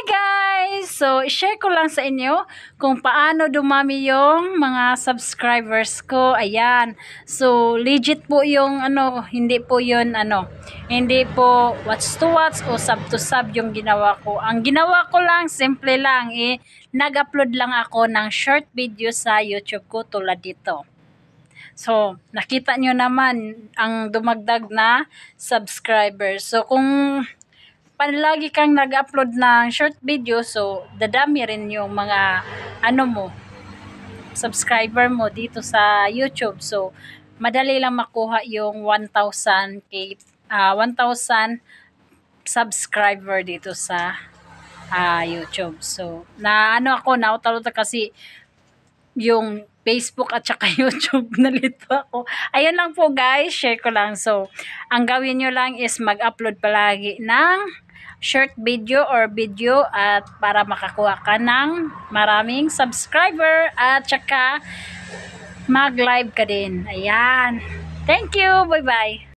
guys! So, i-share ko lang sa inyo kung paano dumami yung mga subscribers ko. Ayan. So, legit po yung hindi po yun hindi po watch to watch o sub to sub yung ginawa ko. Ang ginawa ko lang, simple lang nag-upload lang ako ng short video sa YouTube ko tulad dito. So, nakita nyo naman ang dumagdag na subscribers. So, kung palagi kang nag-upload ng short video, so dadami rin yung mga subscriber mo dito sa YouTube. So madali lang makuha yung 1,000 subscriber dito sa YouTube. So nautalota kasi yung Facebook at saka YouTube, nalito ako. Ayun lang po guys, share ko lang. So ang gawin nyo lang is mag-upload palagi ng short video or video at para makakuha ka ng maraming subscriber at saka mag-live ka din. Ayan. Thank you. Bye-bye.